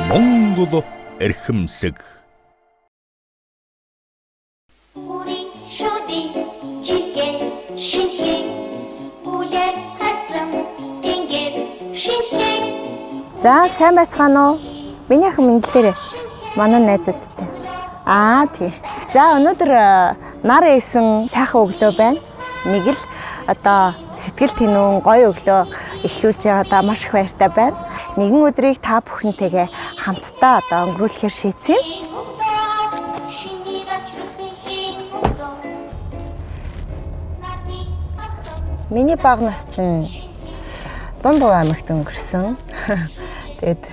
Монгол эрхэмсэг. 우리 쇼디 지게 신행 улер хацам тэнгэр шинхэн. За сайн байцгаана уу? Миний ах мэдлээрээ манай найзуудтай. Тий. За өнөөдөр нар ийсэн сайхан өглөө байна. Нэг л одоо сэтгэл тэнүүн гоё өглөө эхлүүлж байгаадаа маш их баяртай байна. Нэгэн өдрийг та бүхэнтэйгээ хамтдаа одоо өнгөрүүлэхээр шийдсэн. Миний бага нас чинь Дундгов аймагт өнгөрсөн. Тэгээд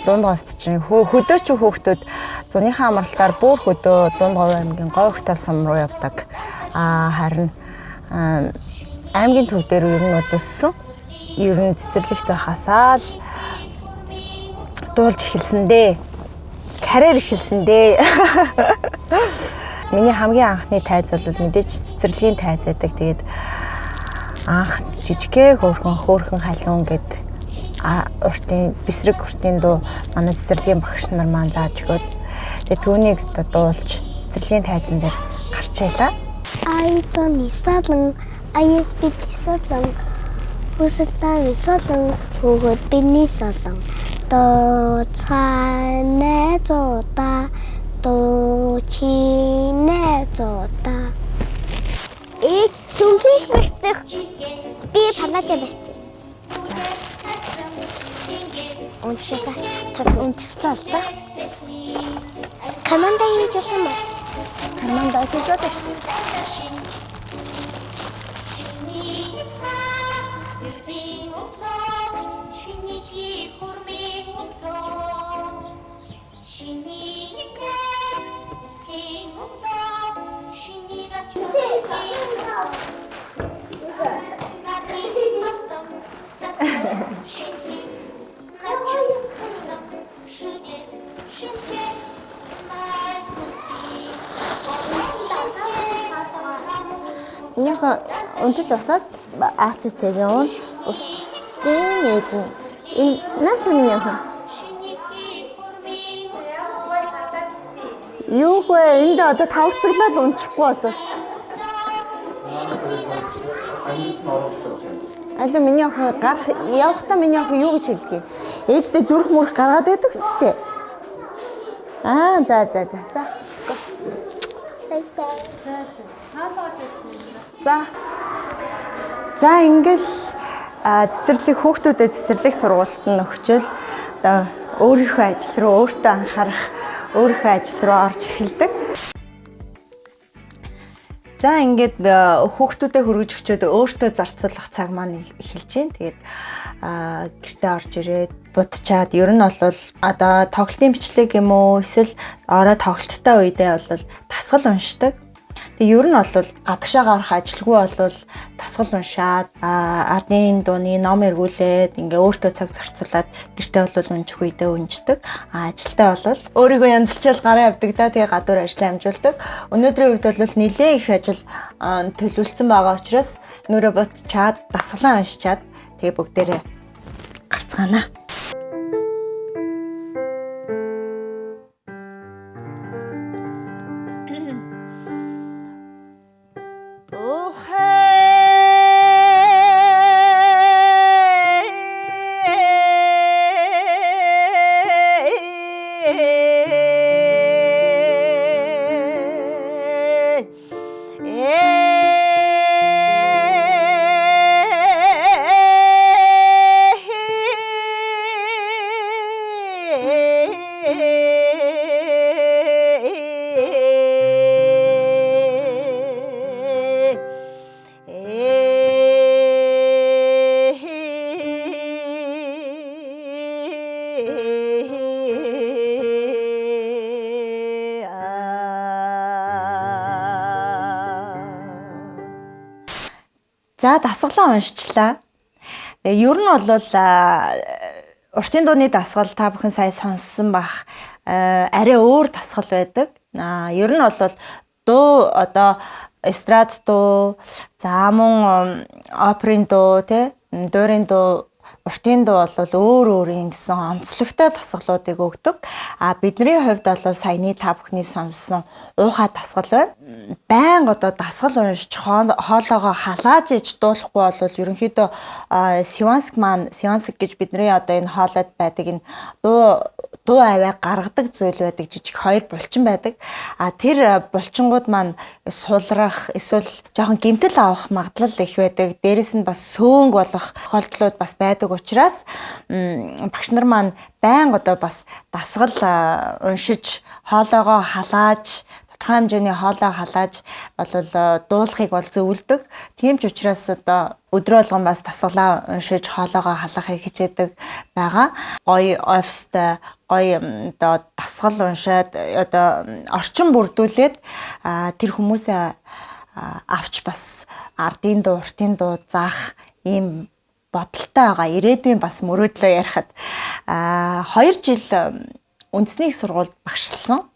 Дундговт чинь хөдөөч хүүхдүүд зуныхаа амралтаар бүр хөдөө Дундгов аймгийн говьхтал сум руу явдаг. Харин аймгийн төв дээр ер нь бол өссөн. Ер нь цэцэрлэгт байхасаа л дуулж эхэлсэн дээ. Карьер эхэлсэн дээ. Миний хамгийн анхны тайз бол мэдээж цэцэрлэгийн тайз байдаг. Тэгээд анх жижигхэн хөөрхөн халуун гэд уртын бисрэг уртын дуу манай цэцэрлэгийн багш нар маань зааж өгөөд тэгээд түүнийг дуулж цэцэрлэгийн тайзан дээр гарч ялаа. Айдоны салан аяспит салан хүсэлтэн салан хөгөд биний салан до цаанэ зота до чинэ зота сүнхийх барьцах би палаажа барьцсан. Унтчихлаа л да. Команда хийж байсан мó. Команда хийж байгаа шүү дээ. Минийхээ унтаж босоод АЦЦ-гийн уун бусдын ээж нь энэ нааш минийхээ юу вэ? Энд одоо тавцаглал унчихгүй болов. Аль миний ах гарах явахдаа миний ах юу гэж хэлдэг? Ээжтэй зүрх мөрөх гаргаад байдаг гэжтэй. За. За ингээл цэцэрлэг хүүхдүүдэд цэцэрлэг сургуульд нь өгчөөл одоо өөрийнхөө ажил руу өөртөө анхаарах, өөрийнхөө ажил руу орж эхэлдэг. За ингээд хүүхдүүдэд хөргөж өчөөд өөртөө зарцуулах цаг маань эхэлж байна. Тэгээд гэртээ орж ирээд будчаад ер нь бол одоо тоглолтын бичлэг юм уу эсвэл орой тоглолттой үедээ бол дасгал уншдаг. Тэгээ ер нь бол гадагшаа гарах ажилгүй бол дасгал уншаад ардын дууны ном эргүүлээд ингээ өөртөө цаг зарцуулаад гэртээ бол унжих үедээ унждаг. Ажилдаа бол өөрийгөө янзлчаал гараа явдаг да. Тэгээ гадуур ажлаа амжуулдаг. Өнөөдрийн үед бол нэлээд их ажил төлөвлөсөн байгаа учраас нүрэ ботчаад дасгалаа уншичаад тэгээ бүгдээрээ гарцгаанаа. За дасгалаа уншчлаа. Ер нь бол уртын дууны дасгал та бүхэн сая сонссон бах арай өөр дасгал байдаг. Ер нь бол дуу одоо эстрад дуу, за мөн оперын дуу, дуурин дуу уртын дуу бол өөр өөрийн гэсэн онцлогтой дасгалуудыг өгдөг. Бидний хувьд бол саяны та бүхний сонссон уухай дасгал байна. Байнга одоо дасгал уншиж хоолоогоо халааж иж дуулахгүй бол ерөнхийдөө сеанск гэж бидний одоо энэ хоолойд байдаг энэ дуу аваа гаргадаг зүйл байдаг, жижиг хоёр булчин байдаг. Тэр булчингууд маань сулрах эсвэл жоохон гэмтэл авах магадлал их байдаг. Дээрэс нь бас сөөнг болох тохиолдлууд бас байдаг учраас багш нар маань байнга одоо бас дасгал уншиж хоолоогоо халааж тодорхой хэмжээний хоолоо халааж болвол дуулахыг бол зөвлөдөг. Тийм ч учраас одоо өдрөө болгон бас дасгалаа уншиж хоолоогоо халахыг хичээдэг байгаа. Гоё офстой гоё одоо дасгал уншаад одоо орчин бүрдүүлээд тэр хүмүүсээ авч бас ардын дуу, уртын дуу заах ийм бодолтой байгаа. Ирээдүйн бас мөрөөдлөө ярихад 2 жил үндэсний их сургуульд багшлсан.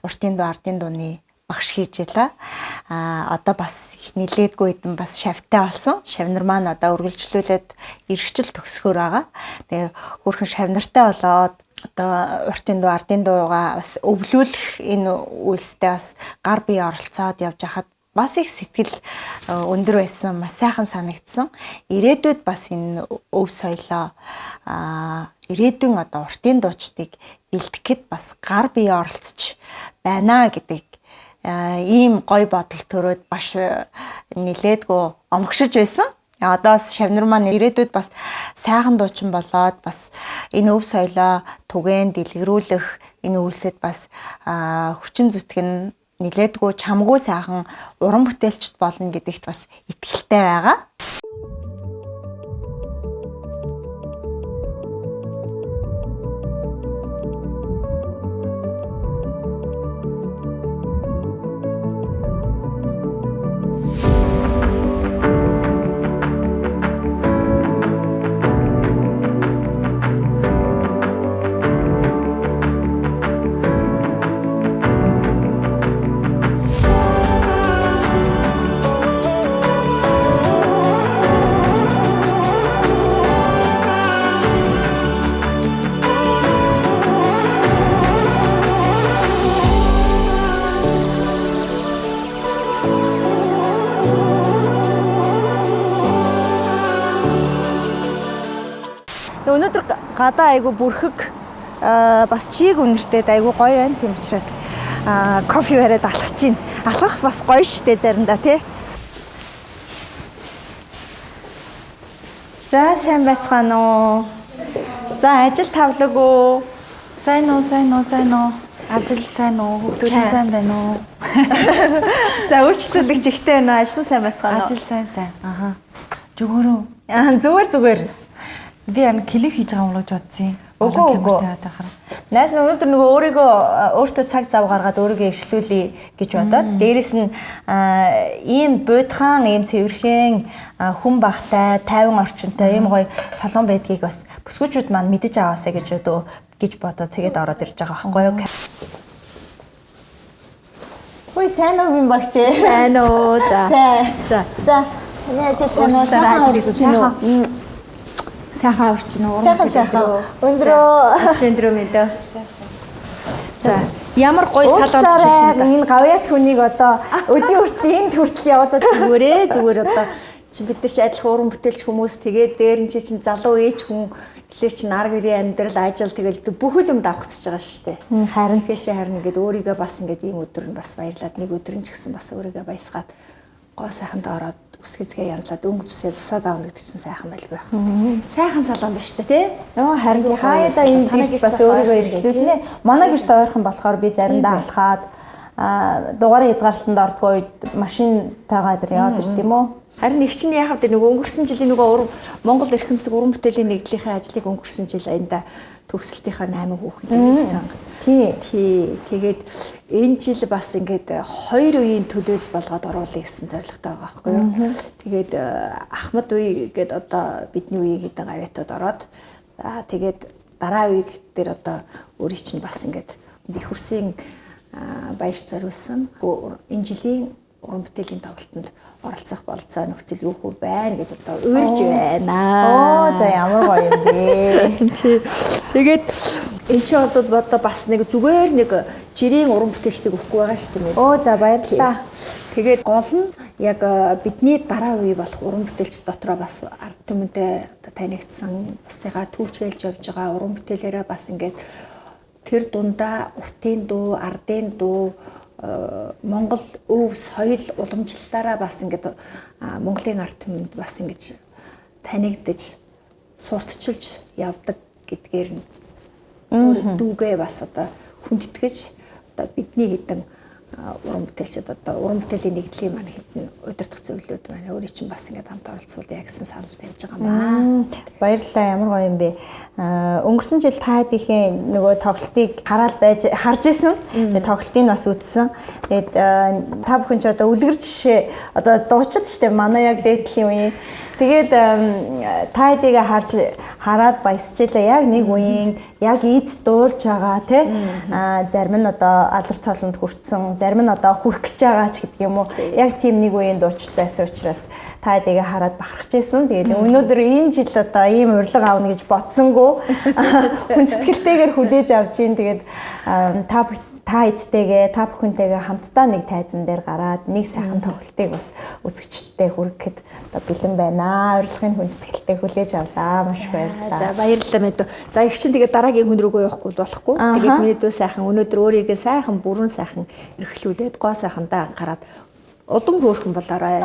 Уртын дуу, ардын дууны багш хийж ялаа. Одоо бас их нилээдгүй хэдэн бас шавьтай болсон. Шавнар маань одоо үргэлжлүүлээд эргэжил төгсгөр байгаа. Тэгээ хөрхэн шавнартай болоод одоо уртын дуу, ардын дуугаа бас өвлүүлэх энэ үйлстэй бас гар бие оролцоод явж хахад бас их сэтгэл өндөр байсан, маш сайхан санагдсан. Ирээдүйд бас энэ өв соёлоо ирээдүйн одоо уртын дуучдыг бэлтгэхэд бас гар бие оролцож байна гэдэг ийм гой бодол төрөөд баш нилээдгүй омгшиж байсан. Одоос шавнар маань ирээдүйд бас сайхан дуучин болоод бас энэ өв соёлоо түгээн дэлгэрүүлэх энэ үйлсэд бас хүчин зүтгэн нилээдгүй чамгүй сайхан уран бүтээлчд болно гэдэгт бас итгэлтэй байгаа. Өнөөдөр гадаа айгу бүрхэг бас чиг үнэртэй айгу гоё байна. Тийм учраас кофе бариад алхаж чинь. Алхах бас гоё штэ заримдаа тий. За сайн байцгаана уу? За ажил тавлаг уу? Сайн уу. Ажил сайн уу? Хүүхдүүд сайн байна уу? За өөрчлөлт ихтэй байна. Ажил сайн байцгаана уу? Ажил сайн. Аха. Зүгээрөө. Зүгээр. Би клип хийж байгаа юм уу гэж бодсон. Үгүй. Найс өнөөдөр нөгөө өөртөө цаг зав гаргаад өөрийгөө эрхлүүлье гэж бодоод дээрэс нь ийм будхан, ийм цэвэрхэн хүн багтай, тайван орчинтой ийм гоё салон байдгийг бас бүсгүүчүүд маань мэдэж аваасаа гэж бодоод тэгээд ороод ирж байгаа байхгүй юу? Хөөе сайн уу минь багч? Сайн уу. За. Сайхан орчин уу? Сайхан. Өндрөө мэдээ. За. Ямар гоё салон чинь энэ гавьяат хүнийг одоо өдийн хүртэл энд хүртэл явуулаад зүгээр одоо чи бид нар чи адилхан уран бүтээлч хүмүүс тэгээд дээр нь чи чинь залуу ээж хүн тэгэхээр чи нар гэрийн амьдрал ажил тэгэл бүхэл юм давхцаж байгаа шүү дээ. Харин ингээд өөрийгөө бас ингээд ийм өдөр нь бас баярлаад нэг өдөр нь ч гэсэн бас өөрийгөө баясгаад гоо сайханд ороод үсгэцгээ янзлаад өнгө зүсээ засаад авна гэдэг чинь сайхан байлгүй байх. Сайхан салон биш үү те? Харин хаяада энэ таныг бас өөрийгөө эрхлүүлнэ. Манай гэрт ойрхон болохоор би заримдаа алхаад дугаараа хязгаарлалтанд ордгоо үед машинтайгаа дээр яваад ирд юм уу? Харин их чинь яхав дээ нөгөө өнгөрсөн жилийн нөгөө Монгол эрхэмсэг уран бүтээлийн нэгдлийнхээ ажлыг өнгөрсөн жил аянда төгсөлтийнхаа 8 хүүхэд ирсэн. Тий. Тэгээд энэ жил бас ингээд 2 үеийн төлөөл болгоод оруулъя гэсэн зорилготой байгаа байхгүй юу. Тэгээд Ахмад үе гэдэг одоо бидний үеийн хэдэн гавьяатууд ороод тэгээд дараа үеиг дээр одоо өөрийн чинь бас ингээд их хурсын баяр зориулсан энэ жилийн уран бүтээлийн тоглолтод оролцох болцоо нөхцөл юу хөө байна гэж одоо урьж байна. За ямар гоё юм бэ. Тэгээд энэ ч одоо бас нэг зүгээр нэг жирийн уран бүтээлчдийг өгөхгүй байгаа шүү дээ. За баярлалаа. Тэгээд гол нь яг бидний дараа үе болох уран бүтээлч дотроо бас ард түмэндээ одоо танигдсан бусдыгаа түүчилж явж байгаа уран бүтээлээрээ бас ингээд тэр дундаа уртын дуу, ардын дуу, Монгол өв соёл уламжлалтаараа бас ингээд Монголын ард түмэнд бас ингэж танигдж, сурталчилж явдаг гэдгээр нь дүүгээ бас одоо хүндэтгэж одоо бидний хэдэн уран бүтээлчд одоо уран бүтээлийн нэгдлийн маань хэдэн удирдах зөвлөлүүд байна. Өөрийн чинь бас ингээд хамт оролцуулъя гэсэн санал тавьж байгаа маа. Баярлалаа. Ямар гоё юм бэ. Өнгөрсөн жил та хэдийнхээ нөгөө тоглолтыг харж исэн. Тэгээд тоглолтыг бас үзсэн. Тэгээд та бүхэн ч одоо үлгэр жишээ одоо дуучид штэ манай яг дээдлийн үеийн. Тэгээд та хэдийгээ хараад баясчихлаа. Яг нэг үеийн яг эд дуулж байгаа тий. Зарим нь одоо алдар цолонд хүрсэн, зарим нь одоо хүрэх гэж байгаа ч гэдэг юм уу. Яг тийм нэг үеийн дуучид байсан учраас та хэдийгээ хараад бахархаж ирсэн. Тэгээд өнөөдөр энэ жил одоо ийм урилга аавна гэж бодсонгүй хүндэтгэлтэйгээр хүлээж авч ийн. Тэгээд та эдтэйгээ, та бүхэнтэйгээ хамтдаа нэг тайзан дээр гараад нэг сайхан тоглолтыг бас үзэгчдтэй хүргэхэд одоо бэлэн байна. Урилгын хүндэтгэлтэй хүлээж авлаа. Маш баярлалаа. За баярлалаа мэд. За их чинь тэгээд дараагийн хүн рүүгээ явахгүй болохгүй. Тэгээд миний дүү сайхан өнөөдөр өөрийгөө сайхан бүрэн сайхан эрхлүүлээд гоо сайхандаа анхаарад улам хөөрхөн болоорой.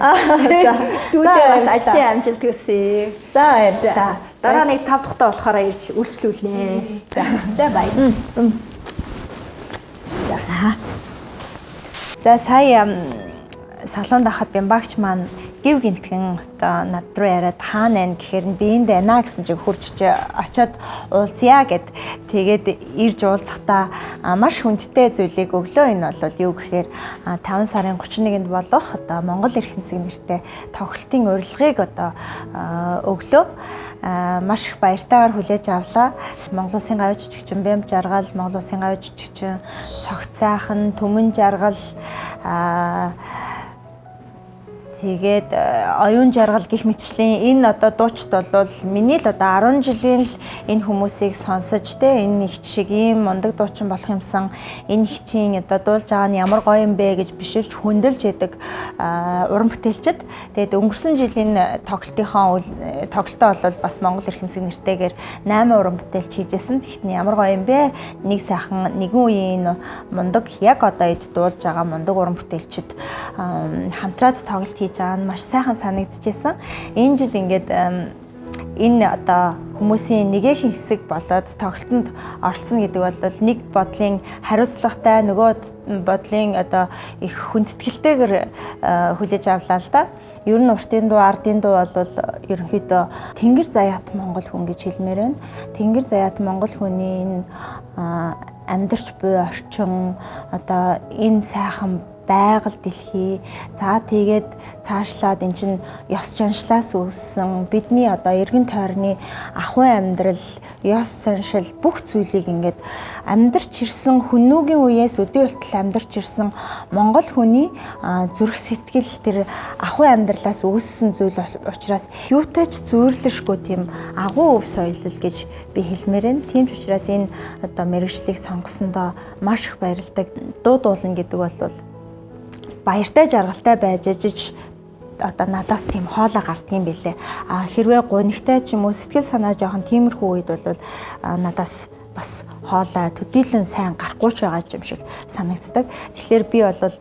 Дүүдээ бас ажлын амжилт хүсье. За баярлалаа. Дараа нэг 5 дахьтаа болохоор ирж үйлчлүүлнэ. За баяр. За сая салонд ахад бямбагч маань гів гинтгэн одоо над руу яриад хаана байна гэхээр нь би энд байна гэсэн чинь хурж очиод уулзъя гэд тэгээд ирж уулзахдаа маш хүндтэй зүйлийг өглөө. Энэ бол юу гэхээр 5 сарын 31-нд болох одоо Монгол эрх хэмсэг нэртэй тоглолтын урилгыг одоо өглөө маш их баяртайгаар хүлээж авлаа. Монгол Улсын гавь жижигчин Бямб жаргал, Монгол Улсын гавь жижигчин Цогт сайхан, Түмэн жаргал, тэгээд оюун жаргал гэх мэтчлийн энэ одоо дуучид бол миний л одоо 10 жилийн л энэ хүмүүсийг сонсож тэ энэ их шиг ийм мундаг дуучин болох юмсан энэ хичийн одоо дуулж байгаа нь ямар гоё юм бэ гэж биширч хөндлөж яадаг уран бүтээлчд. Тэгээд өнгөрсөн жилийн тоглолтоо бол бас Монгол эрх хэмсэг нэртэйгээр 8 уран бүтээлч хийжсэн. Тэгэхдээ ямар гоё юм бэ? Нэг сайхан нэгэн үеийн мундаг яг одоо эд дуулж байгаа мундаг уран бүтээлчд хамтраад тоглолт хийж байгаа нь маш сайхан санагдчихсэн. Энэ жил ингээд энэ одоо хүмүүсийн нэгэн хэсэг болоод тоглолтод оролцсон гэдэг бол нэг бодлын хариуцлагатай, нөгөө бодлын одоо их хүндэтгэлтэйгээр хүлээж авлаа л да. Ер нь уртын дуу, ардын дуу бол ерөнхийдөө Тэнгэр заяат Монгол хүн гэж хэлмээр байна. Тэнгэр заяат Монгол хүний амьдарч буй орчин одоо энэ сайхан байгаль дэлхий за тэгээд цаашлаад эн чин ёс жаншлаас үүссэн бидний одоо эргэн тойрны ахуй амьдрал, ёс заншил бүх зүйлийг ингээд амьдарч ирсэн хүнүүгийн үеэс өдөө болтол амьдарч ирсэн Монгол хүний зүрх сэтгэл тэр ахуй амьдралаас үүссэн зүйл учраас юутай ч зүйрлэшгүй тийм агуу өв соёл гэж би хэлмээр байна. Тийм ч учраас энэ одоо мэргэжлийг сонгосондоо маш их баярлдаг. Дуу дуулна гэдэг бол баяртай жаргалтай байж ажиж одоо надаас тийм хоолой гардгийн билээ. Хэрвээ гунигтай ч юм уу сэтгэл санаа жоохон тиймэрхүү үед бол надаас бас хоолой төдийлөн сайн гарахгүй ч байгаа юм шиг санагддаг. Тэгэхээр би бол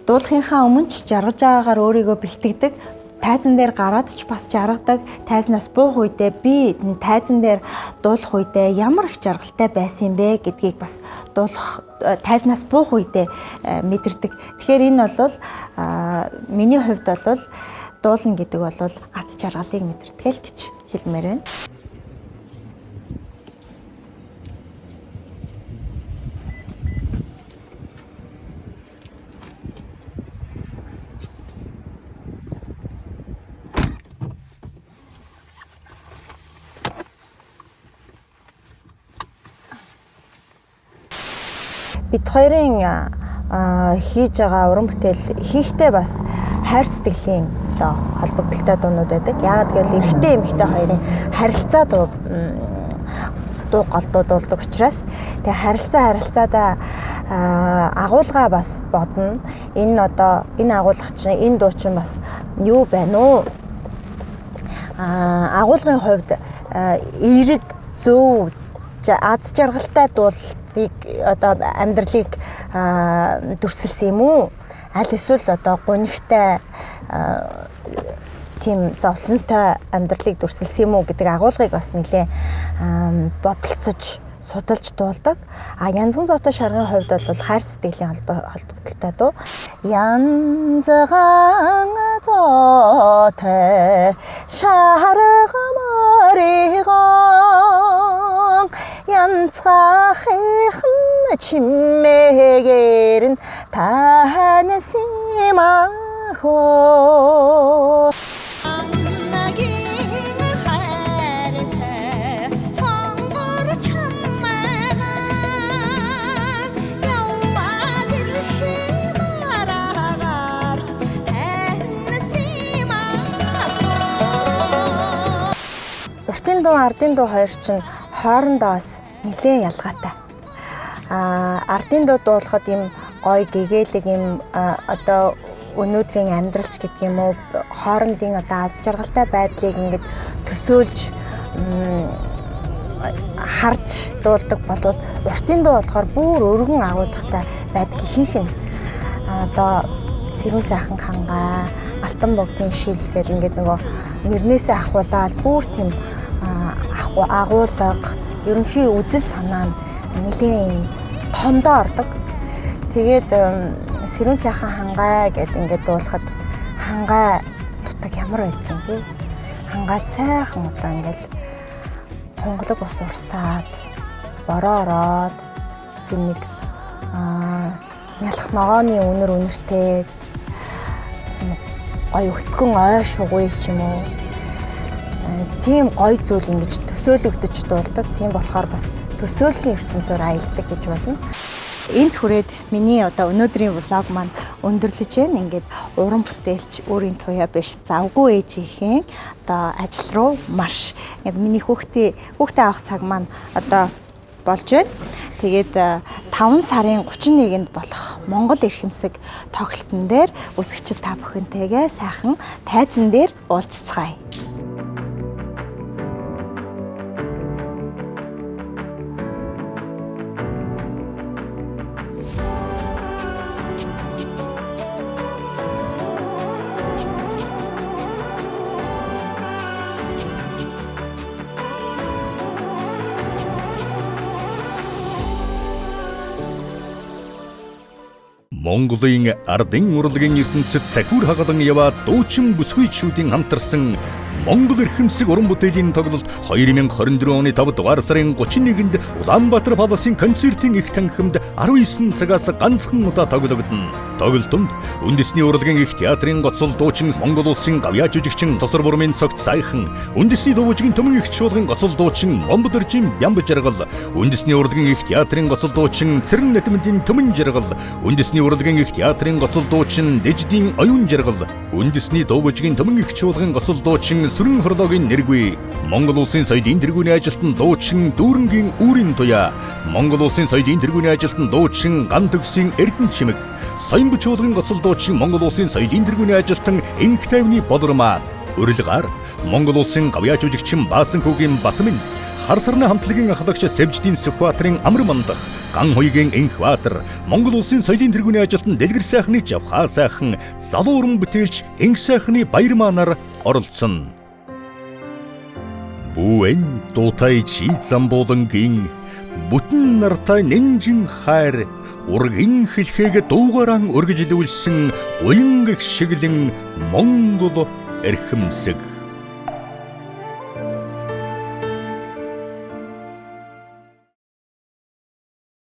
дуулахынхаа өмнө ч жаргаж байгаагаар өөрийгөө бэлтгэдэг. Тайзан дээр гараад ч бас жаргадаг. Тайзнаас буух үедээ би тайзан дээр дуулах үедээ ямар их жаргалтай байсан юм бэ гэдгийг бас тайзнаас буух үедээ мэдэрдэг. Тэгэхээр энэ бол миний хувьд бол дуулна гэдэг бол аз жаргалыг мэдэрдэг л гэж хэлмээр байна. Бид хоёрын хийж байгаа уран бүтээл хийхдээ бас хайр сэтгэлийн одоо холбогдолтой дуунууд байдаг. Яагаад гэвэл эрэгтэй эмэгтэй хоёрын харилцаа дуу голдууд болдог учраас тэгээ харилцаадаа агуулга бас бодно. Энэ агуулга чинь энэ дуу чинь бас юу байна уу? Агуулгын хувьд эерэг зөв аз жаргалтай дуулыг одоо амьдралыг дүрсэлсэн юм уу? Аль эсвэл одоо гунигтай тийм зовлонтой амьдралыг дүрсэлсэн юм уу гэдэг агуулгыг бас нэлээ бодолцож судалж дуулдаг. Янзган зоотой шаргын хувьд бол хайр сэтгэлийн холбогдолтой дуу. Янзган зоотой шарган моригон янцгахын чимээгээр нь таньсимахоо. Уртын дуу, ардын дуу хоёр чинь хоорондоо бас нэлээд ялгаатай. Ардын дуу дуулахад юм гоё гэгээлэг юм одоо өнөөдрийн амьдралч гэдэг юм уу хоорондын одоо аз жаргалтай байдлыг ингээд төсөөлж харж дуулдаг болвол уртын дуу болохоор бүр өргөн агуулгатай байдаг ихэнх нь одоо сэрүүн сайхан хангаа, алтан богдын шил гэдэг ингээд нөгөө нэрнээсээ ахуулаад бүр тийм агуулга ерөнхий үзэл санаа нь нэлийн томдоо ордог. Тэгээд сэрүүн сайхан хангаа гэдэг ингээд дуулахад хангаа дутаг ямар байдгийг тий. Хангаа сайхан одоо ингээд хонголог ус урсаад бороо ороод тийм нэг нялх ногооны үнэр үнэртэй гоё өтгөн ой шугуй ч юм уу тийм гоё зүйл ингэж төсөөлөгдөж дуулдаг. Тийм болохоор бас төсөөллийн ертөнцөөр аялдаг гэж болно. Энд хүрээд миний одоо өнөөдрийн влог маань өндөрлөж байна. Ингээд уран бүтээлч өөрийн туяа биш завгүй ээжийнхэн одоо ажил руу марш. Ингээд миний хүүхдээ авах цаг маань одоо болж байна. Тэгээд 5 сарын 31-нд болох Монгол эрхэмсэг тоглолтын дээр үзэгчид та бүхэнтэйгээ сайхан тайзан дээр уулзцгаая. Монголын ардын урлагийн ертөнцид сахиур хагалан яваад дуучин бүсгүйчүүдийн хамтарсан Монгол эрхэмсэг уран бүтээлийн тоглолт 2024 оны 5 дугаар сарын 31-нд Улаанбаатар паласын концертын их танхимд 19 цагаас ганцхан удаа тоглогдно. Тоглолтод үндэсний урлагийн их театрын гоцол дуучин Монгол улсын гавьяа жүжигчин Цосор бурмын цогт Саяхан, үндэсний дуучин Төмөн их чуулган гоцол дуучин Момбодоржин Бямб жаргал, үндэсний урлагийн их театрын гоцол дуучин Цэрэн Натмэдийн Төмөн жаргал, үндэсний урлагийн их театрын гоцол дуучин Дэждийн Оюун жаргал, үндэсний дуучин Төмөн их чуулган гоцол дуучин Сүрэн хорлоогийн нэргүй, Монгол улсын соёлын тэргүүний ажилтан дуучин Дүүрэнгийн Үүрийн туяа, Монгол улсын соёлын тэргүүний ажилтан дуучин Ган төгсийн Эрдэнэ чимэг, Соён чуулган гоцол дуучин Монгол улсын соёлын тэргүүний ажилтан Энх тайвны Бодрмаа, урилгаар Монгол улсын гавьяа жүжигчин Баасанхүүгийн Батмин, Хар сарны хамтлагийн ахлагч Сэвждийн Сүхбаатарын Амар мандах, Ган хуйгийн Энхбаатар, Монгол улсын соёлын тэргүүний ажилтан Дэлгэр сайхны Жавхаа сайхан, залуу уран бүтээлч Энх сайхны Баярмаа нар оролцсон. Бүэн дуутай чи замбуулангийн бүтэн нартай нэнжин хайр ургийн хэлхээг дуугаран өргөжлүүлсэн уян гэх шиглэн Монгол эрхэмсэг.